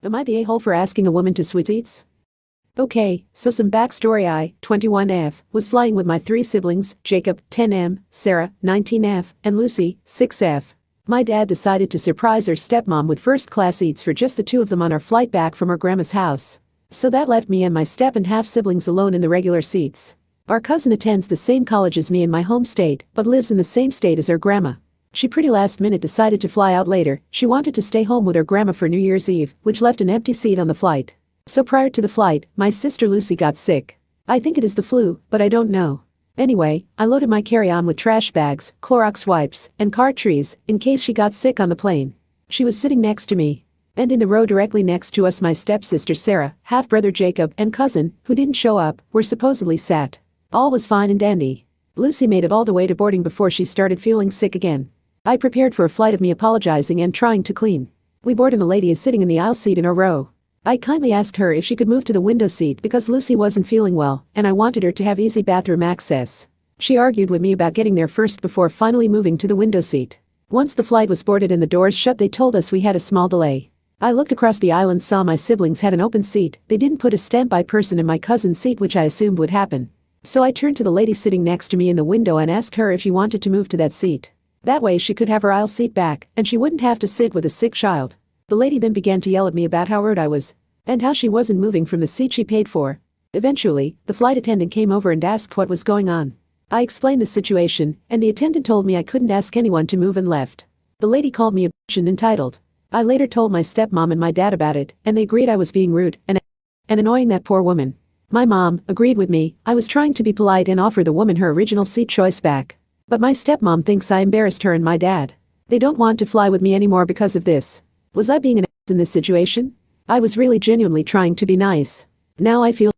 Am I the a-hole for asking a woman to switch seats? Okay, so some backstory. I, 21F, was flying with my three siblings, Jacob, 10M, Sarah, 19F, and Lucy, 6F. My dad decided to surprise our stepmom with first-class seats for just the two of them on our flight back from our grandma's house. So that left me and my step and half siblings alone in the regular seats. Our cousin attends the same college as me in my home state, but lives in the same state as our grandma. She pretty last minute decided to fly out later. She wanted to stay home with her grandma for New Year's Eve, which left an empty seat on the flight. So prior to the flight, my sister Lucy got sick. I think it is the flu, but I don't know. Anyway, I loaded my carry-on with trash bags, Clorox wipes, and car trees in case she got sick on the plane. She was sitting next to me. And in the row directly next to us my stepsister Sarah, half-brother Jacob, and cousin, who didn't show up, were supposedly sat. All was fine and dandy. Lucy made it all the way to boarding before she started feeling sick again. I prepared for a flight of me apologizing and trying to clean. We board and the lady is sitting in the aisle seat in our row. I kindly asked her if she could move to the window seat because Lucy wasn't feeling well and I wanted her to have easy bathroom access. She argued with me about getting there first before finally moving to the window seat. Once the flight was boarded and the doors shut, they told us we had a small delay. I looked across the aisle and saw my siblings had an open seat. They didn't put a standby person in my cousin's seat, which I assumed would happen. So I turned to the lady sitting next to me in the window and asked her if she wanted to move to that seat. That way she could have her aisle seat back and she wouldn't have to sit with a sick child. The lady then began to yell at me about how rude I was and how she wasn't moving from the seat she paid for. Eventually, the flight attendant came over and asked what was going on. I explained the situation, and the attendant told me I couldn't ask anyone to move and left. The lady called me a bitch and entitled. I later told my stepmom and my dad about it, and they agreed I was being rude and annoying that poor woman. My mom agreed with me. I was trying to be polite and offer the woman her original seat choice back. But my stepmom thinks I embarrassed her and my dad. They don't want to fly with me anymore because of this. Was I being an ass in this situation? I was really genuinely trying to be nice. Now I feel